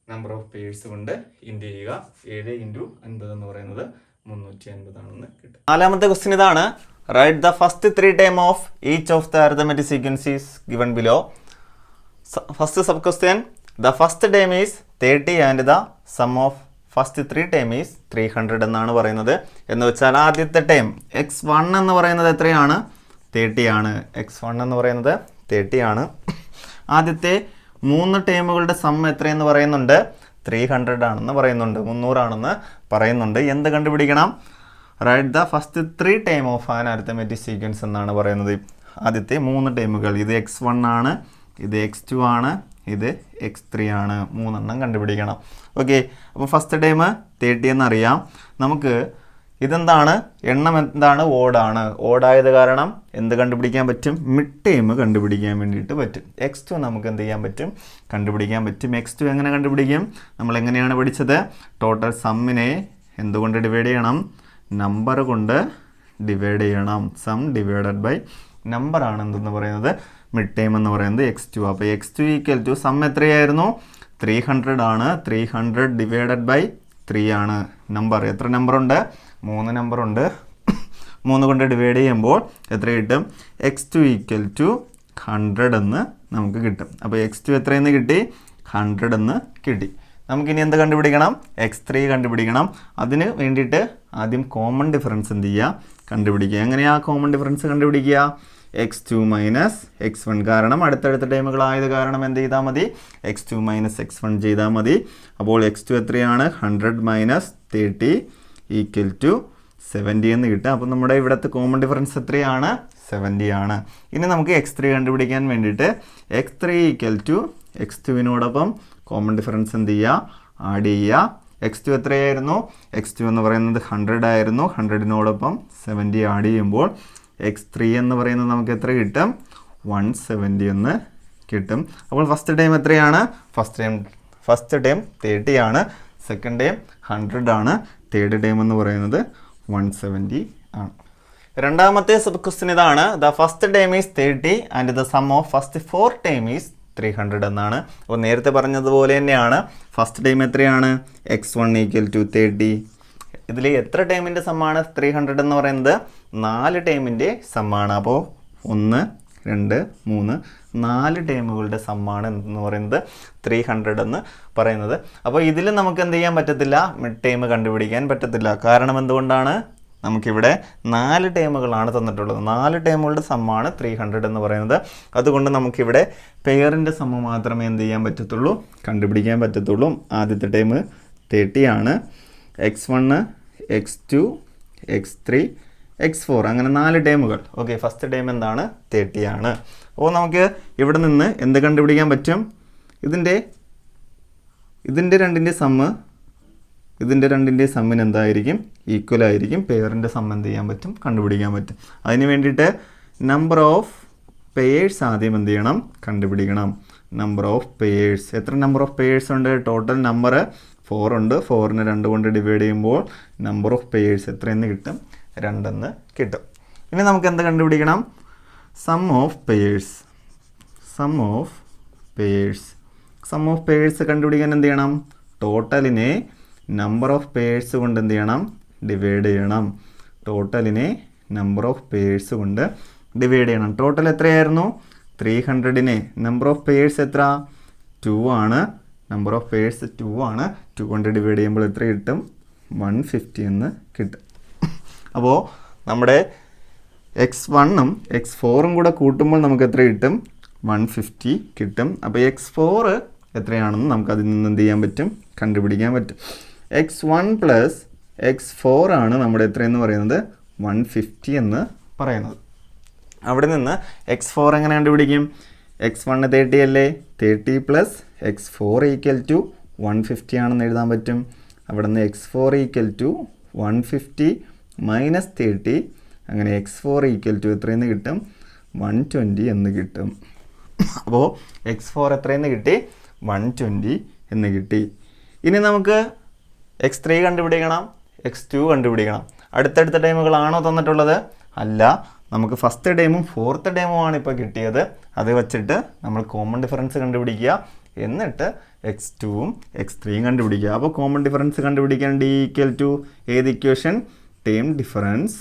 നമ്പർ ഓഫ് പേഴ്സ് കൊണ്ട് ഇൻറ്റു ചെയ്യുക. 7 ഇൻറ്റു 50 എന്ന് പറയുന്നത് 350 ആണെന്ന് കിട്ടും. നാലാമത്തെ ക്വസ്റ്റ്യൻ ഇതാണ്. Write the first 3 term of each of the arithmetic sequence is given below. First sub question, the first term is 30 and the sum of first 3 term is 300 എന്നാണ് പറയുന്നത്. എന്ന് വെച്ചാൽ ആദ്യത്തെ ടേം x1 എന്ന് പറയുന്നത് എത്രയാണ്? 30 ആണ്. x1 എന്ന് പറയുന്നത് 30 ആണ്. ആദ്യത്തെ 3 ടേമുകളുടെ സം എത്രയെന്ന് പറയുന്നുണ്ട്? 300 ആണെന്ന് പറയുന്നുണ്ട്. 300 ആണെന്ന് പറയുന്നുണ്ട്. എന്ത് കണ്ടുപിടിക്കണം? Write the first 3 term of an arithmetic sequence എന്നാണ് പറയുന്നത്. ആദ്യത്തെ 3 ടേമുകൾ, ഇത് x1 ആണ്, ഇത് x2 ആണ്, ഇത് x3 ആണ്. 3 എണ്ണം കണ്ടുപിടിക്കണം. ഓക്കെ, അപ്പോൾ ഫസ്റ്റ് ടൈം 30 എന്നറിയാം. നമുക്ക് ഇതെന്താണ്? എണ്ണം എന്താണ്? ഓടാണ്. ഓടായത് കാരണം എന്ത് കണ്ടുപിടിക്കാൻ പറ്റും? മിഡ് ടൈം കണ്ടുപിടിക്കാൻ വേണ്ടിയിട്ട് പറ്റും. x2 നമുക്ക് എന്ത് ചെയ്യാൻ പറ്റും? കണ്ടുപിടിക്കാൻ പറ്റും. x2 എങ്ങനെ കണ്ടുപിടിക്കും? നമ്മൾ എങ്ങനെയാണ് പഠിച്ചത്? ടോട്ടൽ സമ്മിനെ എന്തുകൊണ്ട് ഡിവൈഡ് ചെയ്യണം? നമ്പർ കൊണ്ട് ഡിവൈഡ് ചെയ്യണം. സം ഡിവൈഡഡ് ബൈ നമ്പർ ആണ് എന്തെന്ന് പറയുന്നത്? മിഡ് ടൈം എന്ന് പറയുന്നത് x2. അപ്പോൾ x2 ഈക്വൽ ടു സം എത്രയായിരുന്നു? 300 ആണ്. 300 ഡിവൈഡഡ് ബൈ 3 ആണ് നമ്പർ. എത്ര നമ്പർ ഉണ്ട്? 3 നമ്പർ ഉണ്ട്. 3 കൊണ്ട് ഡിവൈഡ് ചെയ്യുമ്പോൾ എത്ര കിട്ടും? x2 ഈക്വൽ ടു 100 എന്ന് നമുക്ക് കിട്ടും. അപ്പോൾ x2 എത്രയെന്ന് കിട്ടി? 100 എന്ന് കിട്ടി. നമുക്കിനി എന്ത് കണ്ടുപിടിക്കണം? x3 കണ്ടുപിടിക്കണം. അതിന് വേണ്ടിയിട്ട് ആദ്യം കോമൺ ഡിഫറൻസ് എന്ത് ചെയ്യുക? കണ്ടുപിടിക്കുക. എങ്ങനെയാണ് കോമൺ ഡിഫറൻസ് കണ്ടുപിടിക്കുക? x2 minus x1. കാരണം അടുത്തടുത്ത ടൈമുകളായത് കാരണം എന്ത് ചെയ്താൽ മതി? x2 മൈനസ് x1 ചെയ്താൽ മതി. അപ്പോൾ x2 എത്രയാണ്? 100 മൈനസ് 30 ഈക്വൽ ടു 70 എന്ന് കിട്ടുക. അപ്പോൾ നമ്മുടെ ഇവിടുത്തെ കോമൺ ഡിഫറൻസ് എത്രയാണ്? 70 ആണ്. ഇനി നമുക്ക് x3 കണ്ടുപിടിക്കാൻ വേണ്ടിയിട്ട് x3 ഈക്വൽ ടു x2വിനോടൊപ്പം കോമൺ ഡിഫറൻസ് എന്ത് ചെയ്യുക? ആഡ് ചെയ്യുക. x2 എത്രയായിരുന്നു? x2 എന്ന് പറയുന്നത് 100 ആയിരുന്നു. 100നോടൊപ്പം 70 ആഡ് ചെയ്യുമ്പോൾ x3 എന്ന് പറയുന്നത് നമുക്ക് എത്ര കിട്ടും? 170 എന്ന് കിട്ടും. അപ്പോൾ ഫസ്റ്റ് ടൈം എത്രയാണ്? ഫസ്റ്റ് ടൈം 30 ആണ്. സെക്കൻഡ് ടൈം 100 ആണ്. തേർഡ് ടൈം എന്ന് പറയുന്നത് 170 ആണ്. രണ്ടാമത്തെ സബ് ക്വസ്റ്റ്യൻ ഇതാണ്. The first time is 30 and the sum of first 4 time is 300 എന്നാണ്. അപ്പോൾ നേരത്തെ പറഞ്ഞതുപോലെ തന്നെയാണ്. ഫസ്റ്റ് ടൈം എത്രയാണ്? x1 equal to 30. ഇതിൽ എത്ര ടൈമിൻ്റെ സമ്മാണ് 300 എന്ന് പറയുന്നത്? 4 ടൈമിൻ്റെ സമ്മാണ്. അപ്പോൾ 1 2 3 4 ടൈമുകളുടെ സമ്മാണ് എന്ന് പറയുന്നത് 300 എന്ന് പറയുന്നത്. അപ്പോൾ ഇതിൽ നമുക്ക് എന്ത് ചെയ്യാൻ പറ്റത്തില്ല? മിഡ് ടൈം കണ്ടുപിടിക്കാൻ പറ്റത്തില്ല. കാരണം എന്തുകൊണ്ടാണ്? നമുക്കിവിടെ 4 ടേമുകളാണ് തന്നിട്ടുള്ളത്. 4 ടേമുകളുടെ സമ്മാണ് 300 എന്ന് പറയുന്നത്. അതുകൊണ്ട് നമുക്കിവിടെ പെയറിൻ്റെ സമ്മ് മാത്രമേ എന്ത് ചെയ്യാൻ പറ്റത്തുള്ളൂ, കണ്ടുപിടിക്കാൻ പറ്റത്തുള്ളൂ. ആദ്യത്തെ ടേം 30 ആണ്. x1, x2, x3, x4 അങ്ങനെ 4 ടേമുകൾ. ഓക്കെ, ഫസ്റ്റ് ടേം എന്താണ്? 30 ആണ്. അപ്പോൾ നമുക്ക് ഇവിടെ നിന്ന് എന്ത് കണ്ടുപിടിക്കാൻ പറ്റും? ഇതിൻ്റെ രണ്ടിൻ്റെ സമ്മിന് എന്തായിരിക്കും? ഈക്വൽ ആയിരിക്കും. പെയറിൻ്റെ സമ്മ് എന്ത് ചെയ്യാൻ പറ്റും? കണ്ടുപിടിക്കാൻ പറ്റും. അതിന് വേണ്ടിയിട്ട് നമ്പർ ഓഫ് പെയേഴ്സ് ആദ്യം എന്ത് ചെയ്യണം? കണ്ടുപിടിക്കണം. നമ്പർ ഓഫ് പെയേഴ്സ്, എത്ര നമ്പർ ഓഫ് പെയേഴ്സ് ഉണ്ട്? ടോട്ടൽ നമ്പർ 4 ഉണ്ട്. 4നെ 2 കൊണ്ട് ഡിവൈഡ് ചെയ്യുമ്പോൾ നമ്പർ ഓഫ് പെയേഴ്സ് എത്രയെന്ന് കിട്ടും? 2 എന്ന് കിട്ടും. ഇനി നമുക്ക് എന്ത് കണ്ടുപിടിക്കണം? Sum of pairs. Sum of pairs കണ്ടുപിടിക്കാൻ എന്ത് ചെയ്യണം? ടോട്ടലിനെ നമ്പർ ഓഫ് പെയേഴ്സ് കൊണ്ട് എന്ത് ചെയ്യണം? ഡിവൈഡ് ചെയ്യണം. ടോട്ടലിനെ നമ്പർ ഓഫ് പെയേഴ്സ് കൊണ്ട് ഡിവൈഡ് ചെയ്യണം. ടോട്ടൽ എത്രയായിരുന്നു? 300നെ നമ്പർ ഓഫ് പെയേഴ്സ് എത്ര? 2 ആണ്. നമ്പർ ഓഫ് പെയേഴ്സ് 2 ആണ്. 2 കൊണ്ട് ഡിവൈഡ് ചെയ്യുമ്പോൾ എത്ര കിട്ടും? 150 എന്ന് കിട്ടും. അപ്പോൾ നമ്മുടെ x1ഉം x4ഉം കൂടെ കൂട്ടുമ്പോൾ നമുക്ക് എത്ര കിട്ടും? 150 കിട്ടും. അപ്പോൾ x4 എത്രയാണെന്ന് നമുക്ക് അതിൽ നിന്ന് എന്ത് ചെയ്യാൻ പറ്റും? കണ്ടുപിടിക്കാൻ പറ്റും. x1 പ്ലസ് x4 ആണ് നമ്മുടെ എത്രയെന്ന് പറയുന്നത്? 150 എന്ന് പറയുന്നത്. അവിടെ നിന്ന് x4 എങ്ങനെ കണ്ടുപിടിക്കും? x1 30 അല്ലേ? 30 പ്ലസ് x4 ഈക്വൽ ടു 150 ആണെന്ന് എഴുതാൻ പറ്റും. അവിടെ നിന്ന് x4 ഈക്വൽ ടു 150 മൈനസ് 30, അങ്ങനെ x4 ഈക്വൽ ടു എത്രയെന്ന് കിട്ടും? 120 എന്ന് കിട്ടും. അപ്പോൾ x4 എത്രയെന്ന് കിട്ടി? 120 എന്ന് കിട്ടി. ഇനി നമുക്ക് x3 കണ്ടുപിടിക്കണം, x2 കണ്ടുപിടിക്കണം. അടുത്തടുത്ത ടൈമുകളാണോ തന്നിട്ടുള്ളത്? അല്ല, നമുക്ക് ഫസ്റ്റ് ടൈമും ഫോർത്ത് ടൈമുമാണ് ഇപ്പോൾ കിട്ടിയത്. അത് വെച്ചിട്ട് നമ്മൾ കോമൺ ഡിഫറൻസ് കണ്ടുപിടിക്കുക, എന്നിട്ട് x2ഉം x3യും കണ്ടുപിടിക്കുക. അപ്പോൾ കോമൺ ഡിഫറൻസ് കണ്ടുപിടിക്കാൻ d ഈക്വൽ ടു ഏത് equation? Term difference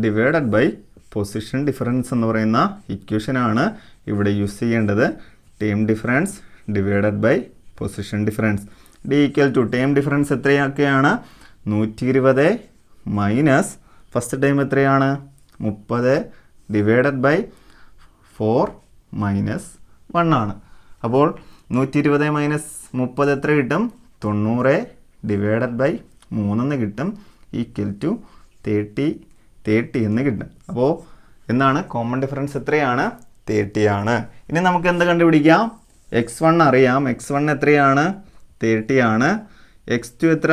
divided by position difference എന്ന് പറയുന്ന ഇക്വേഷനാണ് ഇവിടെ യൂസ് ചെയ്യേണ്ടത്. Term difference divided by position difference. D equal to term difference എത്രയൊക്കെയാണ്? 120 മൈനസ് ഫസ്റ്റ് ടൈം എത്രയാണ്? 30 ഡിവൈഡഡ് ബൈ 4 മൈനസ് 1 ആണ്. അപ്പോൾ 120 മൈനസ് 30 എത്ര കിട്ടും? 90 ഡിവൈഡഡ് ബൈ 3 കിട്ടും, ഈക്വൽ ടു 30 എന്ന് കിട്ടും. അപ്പോൾ എന്താണ് കോമൺ ഡിഫറൻസ്? എത്രയാണ്? 30 ആണ്. ഇനി നമുക്ക് എന്ത് കണ്ടുപിടിക്കാം? x1 അറിയാം. x1 എത്രയാണ്? 30 ആണ്. x2 എത്ര?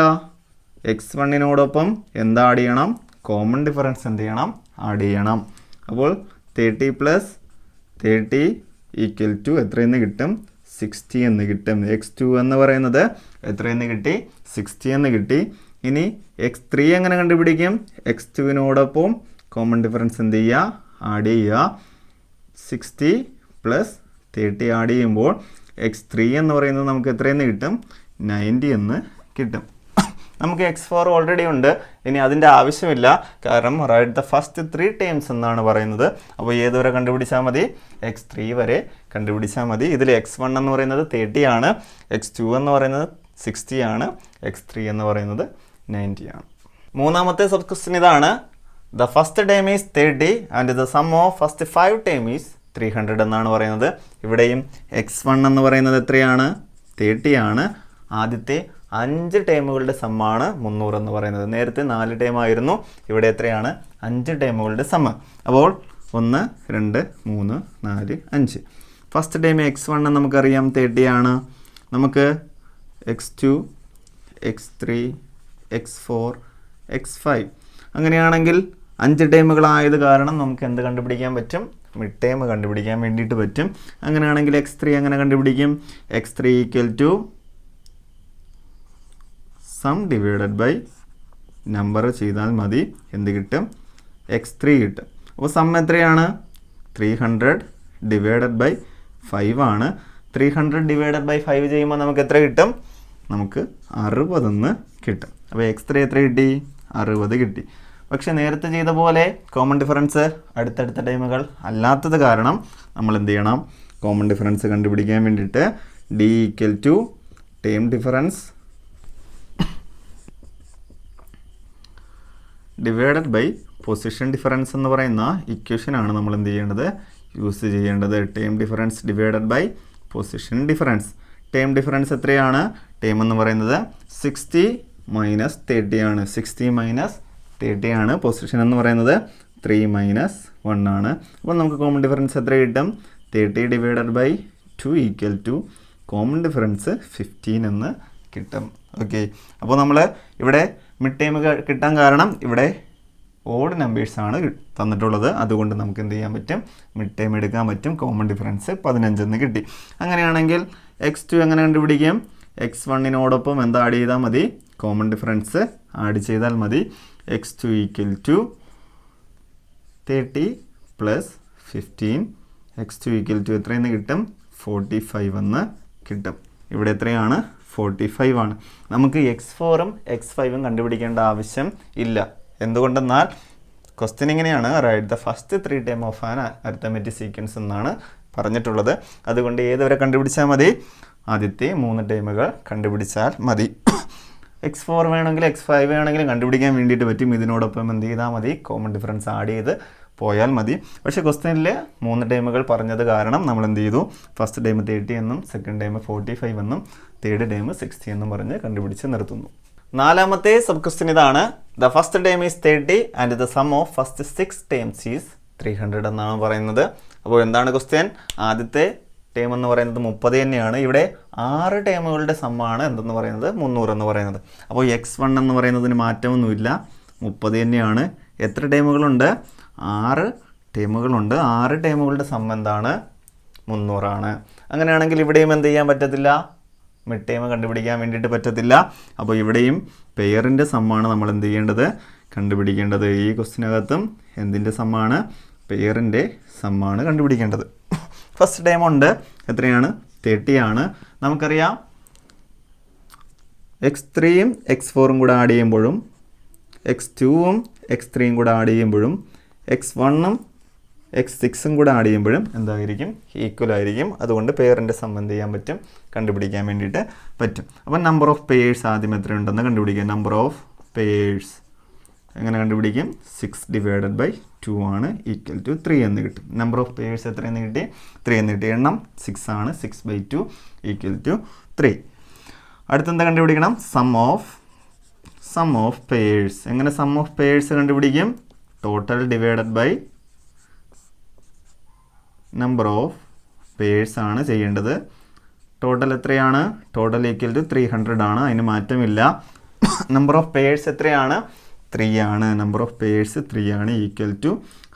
x1നോടൊപ്പം എന്താ ആഡ് ചെയ്യണം? കോമൺ ഡിഫറൻസ് എന്ത് ചെയ്യണം? ആഡ് ചെയ്യണം. അപ്പോൾ 30 പ്ലസ് 30 ഈക്വൽ ടു എത്രയെന്ന് കിട്ടും? 60 എന്ന് കിട്ടും. x2 എന്ന് പറയുന്നത് എത്രയെന്ന് കിട്ടി? 60 എന്ന് കിട്ടി. ഇനി x3 എങ്ങനെ കണ്ടുപിടിക്കും? x2നോടൊപ്പം കോമൺ ഡിഫറൻസ് എന്ത് ചെയ്യുക? ആഡ് ചെയ്യുക. 60 പ്ലസ് 30 ആഡ് ചെയ്യുമ്പോൾ x3 എന്ന് പറയുന്നത് നമുക്ക് എത്രയെന്ന് കിട്ടും? 90 എന്ന് കിട്ടും. നമുക്ക് x4 ഓൾറെഡി ഉണ്ട്, ഇനി അതിൻ്റെ ആവശ്യമില്ല. കാരണം റൈറ്റ് ദ ഫസ്റ്റ് 3 ടേംസ് എന്നാണ് പറയുന്നത്. അപ്പോൾ ഏതുവരെ കണ്ടുപിടിച്ചാൽ മതി? x3 വരെ കണ്ടുപിടിച്ചാൽ മതി. ഇതിൽ x1 എന്ന് പറയുന്നത് 30 ആണ്, x2 എന്ന് പറയുന്നത് 60 ആണ്, x3 എന്ന് പറയുന്നത് 90 ആണ്. മൂന്നാമത്തെ സബ് ക്വസ്റ്റ്യൻ ഇതാണ്. The first term is 30 and the sum of first 5 term is 300 എന്നാണ് പറയുന്നത്. ഇവിടെയും x1 എന്ന് പറയുന്നത് എത്രയാണ്? 30 ആണ്. ആദ്യത്തെ 5 ടേമുകളുടെ സമ്മാണ് 300 എന്ന് പറയുന്നത്. നേരത്തെ 4 ടേം ആയിരുന്നു, ഇവിടെ എത്രയാണ്? 5 ടേമുകളുടെ സമ്മ്. അപ്പോൾ 1 2 3 4 5. ഫസ്റ്റ് ടൈം x1 നമുക്കറിയാം 30 ആണ്. നമുക്ക് x2 x3 x4 x5 അങ്ങനെയാണെങ്കിൽ 5 ടൈമുകളായത് കാരണം നമുക്ക് എന്ത് കണ്ടുപിടിക്കാൻ പറ്റും? മിഡ് ടൈം കണ്ടുപിടിക്കാൻ വേണ്ടിയിട്ട് പറ്റും. അങ്ങനെയാണെങ്കിൽ x3 എങ്ങനെ കണ്ടുപിടിക്കും? x3 equal to sum divided by number ചെയ്താൽ മതി. എന്ത് കിട്ടും? x3 കിട്ടും. അപ്പോൾ സം എത്രയാണ്? 300 ഡിവൈഡഡ് ബൈ 5 ആണ്. 300 ഡിവൈഡഡ് ബൈ 5 ചെയ്യുമ്പോൾ നമുക്ക് എത്ര കിട്ടും? നമുക്ക് 60 എന്ന് കിട്ടും. അപ്പോൾ x3 എത്ര കിട്ടി? 60 കിട്ടി. പക്ഷെ നേരത്തെ ചെയ്ത പോലെ കോമൺ ഡിഫറൻസ് അടുത്തടുത്ത ടൈമുകൾ അല്ലാത്തത് കാരണം നമ്മൾ എന്ത് ചെയ്യണം? കോമൺ ഡിഫറൻസ് കണ്ടുപിടിക്കാൻ വേണ്ടിയിട്ട് d equal to term difference divided by position difference എന്ന് പറയുന്ന ഇക്വേഷനാണ് നമ്മൾ എന്ത് ചെയ്യേണ്ടത്, യൂസ് ചെയ്യേണ്ടത്. Term difference divided by position difference. Term difference എത്രയാണ്? ടേം എന്ന് പറയുന്നത് 60 മൈനസ് 30 ആണ്. 60 മൈനസ് 30 ആണ്. പൊസിഷൻ എന്ന് പറയുന്നത് 3 മൈനസ് 1 ആണ്. അപ്പോൾ നമുക്ക് കോമൺ ഡിഫറൻസ് എത്ര കിട്ടും? 30 divided by 2 equal to common difference 15 എന്ന് കിട്ടും. ഓക്കെ, അപ്പോൾ നമ്മൾ ഇവിടെ മിഡ് ടൈം കിട്ടാൻ കാരണം ഇവിടെ ഓഡ് നമ്പേഴ്സാണ് തന്നിട്ടുള്ളത്. അതുകൊണ്ട് നമുക്ക് എന്ത് ചെയ്യാൻ പറ്റും? മിഡ് ടൈം എടുക്കാൻ പറ്റും. കോമൺ ഡിഫറൻസ് 15 എന്ന് കിട്ടി. അങ്ങനെയാണെങ്കിൽ x2 എങ്ങനെ കണ്ടുപിടിക്കും? x1നോടൊപ്പം എന്താ ആഡ് ചെയ്താൽ മതി? കോമൺ ഡിഫറൻസ് ആഡ് ചെയ്താൽ മതി. x2 equal to 30 plus 15. x2 equal to എത്രയെന്ന് കിട്ടും? 45 എന്ന് കിട്ടും. ഇവിടെ എത്രയാണ്? 45 ആണ്. നമുക്ക് x4ഉം x5ഉം കണ്ടുപിടിക്കേണ്ട ആവശ്യം ഇല്ല. എന്തുകൊണ്ടെന്നാൽ ക്വസ്റ്റ്യൻ ഇങ്ങനെയാണ്, write the first 3 time of an arithmetic sequence എന്നാണ് പറഞ്ഞിട്ടുള്ളത്. അതുകൊണ്ട് ഏതുവരെ കണ്ടുപിടിച്ചാൽ മതി? ആദ്യത്തെ 3 ടൈമുകൾ കണ്ടുപിടിച്ചാൽ മതി. x4 വേണമെങ്കിൽ x5 വേണമെങ്കിലും കണ്ടുപിടിക്കാൻ വേണ്ടിയിട്ട് പറ്റും. ഇതിനോടൊപ്പം എന്ത് ചെയ്താൽ മതി? കോമൺ ഡിഫറൻസ് ആഡ് ചെയ്ത് പോയാൽ മതി. പക്ഷേ ക്വസ്റ്റ്യനിൽ 3 ടൈമുകൾ പറഞ്ഞത് കാരണം നമ്മൾ എന്ത് ചെയ്തു? ഫസ്റ്റ് ടൈം 30 എന്നും സെക്കൻഡ് ടൈം 45 എന്നും തേർഡ് ടൈം 60 എന്നും പറഞ്ഞ് കണ്ടുപിടിച്ച് നിർത്തുന്നു. നാലാമത്തെ സബ് ക്വസ്റ്റ്യൻ ഇതാണ്. The first time is 30 and the sum of first 6 times is 300 എന്നാണ് പറയുന്നത്. അപ്പോൾ എന്താണ് ക്വസ്റ്റ്യൻ? ആദ്യത്തെ ടൈം എന്ന് പറയുന്നത് 30 തന്നെയാണ്. ഇവിടെ 6 ടൈമുകളുടെ സമ്മാണ് എന്തെന്ന് പറയുന്നത്? 300 എന്ന് പറയുന്നത്. അപ്പോൾ x1 എന്ന് പറയുന്നതിന് മാറ്റമൊന്നുമില്ല, 30 തന്നെയാണ്. എത്ര ടൈമുകളുണ്ട്? 6 ടൈമുകളുണ്ട്. 6 ടൈമുകളുടെ സം എന്താണ്? 300 ആണ്. അങ്ങനെയാണെങ്കിൽ ഇവിടെയും എന്ത് ചെയ്യാൻ പറ്റത്തില്ല? മിഡ് ടൈം കണ്ടുപിടിക്കാൻ വേണ്ടിയിട്ട് പറ്റത്തില്ല. അപ്പോൾ ഇവിടെയും പെയറിൻ്റെ സമ്മാണ് നമ്മൾ എന്ത് ചെയ്യേണ്ടത്? കണ്ടുപിടിക്കേണ്ടത്. ഈ ക്വസ്റ്റിനകത്തും എന്തിൻ്റെ സമ്മാണ്? പെയറിൻ്റെ സമ്മാണ് കണ്ടുപിടിക്കേണ്ടത്. ഫസ്റ്റ് ടൈം ഉണ്ട്, എത്രയാണ്? 30 ആണ്. നമുക്കറിയാം x3ഉം x4ഉം കൂടെ ആഡ് ചെയ്യുമ്പോഴും x2ഉം x3ഉം കൂടെ ആഡ് ചെയ്യുമ്പോഴും x1ഉം x6ഉം കൂടെ ആഡ് ചെയ്യുമ്പോഴും എന്തായിരിക്കും? ഈക്വൽ ആയിരിക്കും. അതുകൊണ്ട് പെയറിൻ്റെ സം എന്ത് ചെയ്യാൻ പറ്റും? കണ്ടുപിടിക്കാൻ വേണ്ടിയിട്ട് പറ്റും. അപ്പം നമ്പർ ഓഫ് പെയേഴ്സ് ആദ്യം എത്രയുണ്ടെന്ന് കണ്ടുപിടിക്കാം. നമ്പർ ഓഫ് പെയേഴ്സ് എങ്ങനെ കണ്ടുപിടിക്കും? 6 ഡിവൈഡഡ് ബൈ 2 ആണ് ഈക്വൽ ടു 3 എന്ന് കിട്ടും. നമ്പർ ഓഫ് പെയേഴ്സ് എത്രയെന്ന് കിട്ടി? 3 എന്ന് കിട്ടി. എണ്ണം 6 ആണ്. 6/2 ഈക്വൽ ടു 3. അടുത്തെന്താ കണ്ടുപിടിക്കണം? Sum of pairs. എങ്ങനെ സം ഓഫ് പെയേഴ്സ് കണ്ടുപിടിക്കും? Total divided by number of pairs ആണ് ചെയ്യേണ്ടത്. ടോട്ടൽ എത്രയാണ്? ടോട്ടൽ ഈക്വൽ ടു 300 ആണ്. അതിന് മാറ്റമില്ല. നമ്പർ ഓഫ് പെയേഴ്സ് എത്രയാണ്? 3 ആണ്. നമ്പർ ഓഫ് പെയേഴ്സ് 3 ആണ്. ഈക്വൽ ടു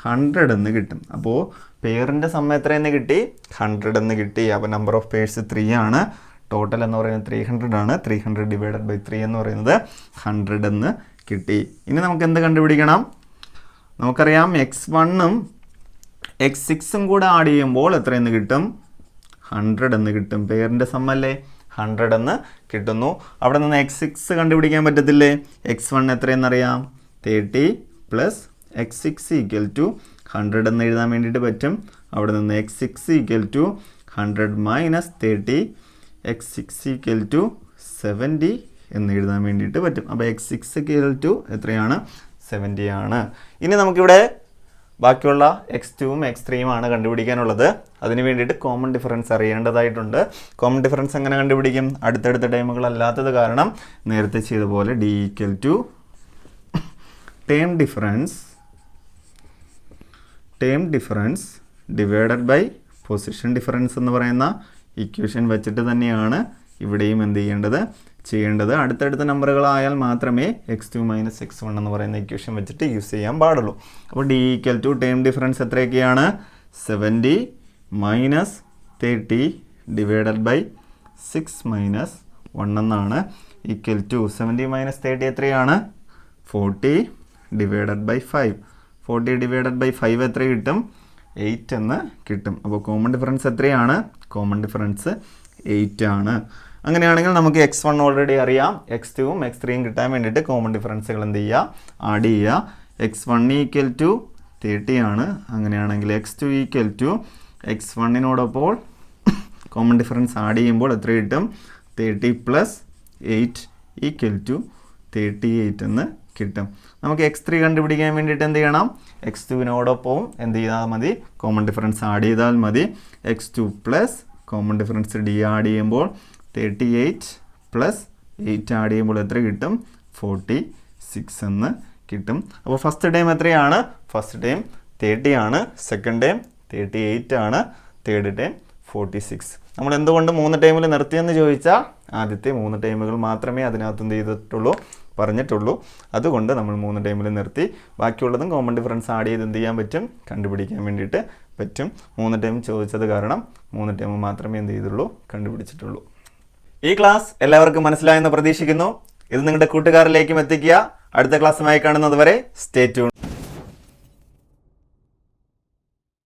100 എന്ന് കിട്ടും. അപ്പോൾ പെയറിൻ്റെ സം എത്രയെന്ന് കിട്ടി? 100 എന്ന് കിട്ടി. അപ്പോൾ നമ്പർ ഓഫ് പെയേഴ്സ് 3 ആണ്. ടോട്ടൽ എന്ന് പറയുന്നത് 300 ആണ്. 300 ഡിവൈഡഡ് ബൈ 3 എന്ന് പറയുന്നത് 100 എന്ന് കിട്ടി. ഇനി നമുക്ക് എന്ത് കണ്ടുപിടിക്കണം? നമുക്കറിയാം x1ഉം x6ഉം കൂടെ ആഡ് ചെയ്യുമ്പോൾ എത്രയെന്ന് കിട്ടും? 100 എന്ന് കിട്ടും. പെയറിൻ്റെ സം അല്ലേ? 100 എന്ന് കിട്ടുന്നു. അവിടെ നിന്ന് x6 കണ്ടുപിടിക്കാൻ പറ്റത്തില്ലേ? x1 എത്രയെന്നറിയാം? 30 പ്ലസ് x6 ഈക്വൽ ടു 100 എന്ന് എഴുതാൻ വേണ്ടിയിട്ട് പറ്റും. അവിടെ നിന്ന് x6 equal to 100 minus 30, x6 equal to 70 എന്ന് എഴുതാൻ വേണ്ടിയിട്ട് പറ്റും. അപ്പോൾ x6 ഈക്വൽ ടു എത്രയാണ്? 70 ആണ്. ഇനി നമുക്കിവിടെ ബാക്കിയുള്ള x2ഉം x3ഉം ആണ് കണ്ടുപിടിക്കാനുള്ളത്. അതിന് വേണ്ടിയിട്ട് കോമൺ ഡിഫറൻസ് അറിയേണ്ടതായിട്ടുണ്ട്. കോമൺ ഡിഫറൻസ് എങ്ങനെ കണ്ടുപിടിക്കും? അടുത്തടുത്ത ടൈമുകളല്ലാത്തത് കാരണം നേരത്തെ ചെയ്ത പോലെ d equal to term difference divided by position difference എന്ന് പറയുന്ന ഇക്വേഷൻ വെച്ചിട്ട് തന്നെയാണ് ഇവിടെയും എന്ത് ചെയ്യേണ്ടത്. അടുത്തടുത്ത നമ്പറുകളായാൽ മാത്രമേ x2 മൈനസ് x1 എന്ന് പറയുന്ന ഇക്വേഷൻ വെച്ചിട്ട് യൂസ് ചെയ്യാൻ പാടുള്ളൂ. അപ്പോൾ d equal to term difference എത്രയൊക്കെയാണ്? 70 മൈനസ് 30 ഡിവൈഡഡ് ബൈ 6 മൈനസ് 1 എന്നാണ്. ഈക്വൽ ടു 70 മൈനസ് 30 എത്രയാണ്? 40 ഡിവൈഡഡ് ബൈ 5. 40 ഡിവൈഡഡ് ബൈ 5 എത്ര കിട്ടും? 8 എന്ന് കിട്ടും. അപ്പോൾ കോമൺ ഡിഫറൻസ് എത്രയാണ്? കോമൺ ഡിഫറൻസ് 8 ആണ്. അങ്ങനെയാണെങ്കിൽ നമുക്ക് x1 ഓൾറെഡി അറിയാം. x2ഉം x3യും കിട്ടാൻ വേണ്ടിയിട്ട് കോമൺ ഡിഫറൻസുകൾ എന്ത് ചെയ്യുക? ആഡ് ചെയ്യുക. x1 ഈക്വൽ ടു 30 ആണ്. അങ്ങനെയാണെങ്കിൽ x2 ഈക്വൽ ടു x1നോടൊപ്പോൾ കോമൺ ഡിഫറൻസ് ആഡ് ചെയ്യുമ്പോൾ എത്ര കിട്ടും? 30 പ്ലസ് 8 ഈക്വൽ ടു 38 എന്ന് കിട്ടും. നമുക്ക് x3 കണ്ടുപിടിക്കാൻ വേണ്ടിയിട്ട് എന്ത് ചെയ്യണം? x2വിനോടൊപ്പവും എന്ത് ചെയ്താൽ മതി? കോമൺ ഡിഫറൻസ് ആഡ് ചെയ്താൽ മതി. x2 plus common difference d add ചെയ്യുമ്പോൾ 38 പ്ലസ് 8 ആഡ് ചെയ്യുമ്പോൾ എത്ര കിട്ടും? 46 എന്ന് കിട്ടും. അപ്പോൾ ഫസ്റ്റ് ടൈം എത്രയാണ്? ഫസ്റ്റ് ടൈം 30 ആണ്, സെക്കൻഡ് ടൈം 38 ആണ്, തേർഡ് ടൈം 46. നമ്മൾ എന്തുകൊണ്ട് 3 ടൈമിൽ നിർത്തിയെന്ന് ചോദിച്ചാൽ ആദ്യത്തെ 3 ടൈമുകൾ മാത്രമേ അതിനകത്ത് എന്ത് ചെയ്തിട്ടുള്ളൂ? പറഞ്ഞിട്ടുള്ളൂ. അതുകൊണ്ട് നമ്മൾ 3 ടൈമിൽ നിർത്തി. ബാക്കിയുള്ളതും കോമൺ ഡിഫറൻസ് ആഡ് ചെയ്ത് എന്ത് ചെയ്യാൻ പറ്റും? കണ്ടുപിടിക്കാൻ വേണ്ടിയിട്ട് പറ്റും. 3 ടൈം ചോദിച്ചത് കാരണം 3 ടൈം മാത്രമേ എന്ത് ചെയ്തുള്ളൂ? കണ്ടുപിടിച്ചിട്ടുള്ളൂ. ഈ ക്ലാസ് എല്ലാവർക്കും മനസ്സിലായെന്ന് പ്രതീക്ഷിക്കുന്നു. ഇത് നിങ്ങളുടെ കൂട്ടുകാരിലേക്കും എത്തിക്കുക. അടുത്ത ക്ലാസ്സുമായി കാണുന്നത് വരെ സ്റ്റേ ട്യൂൺ.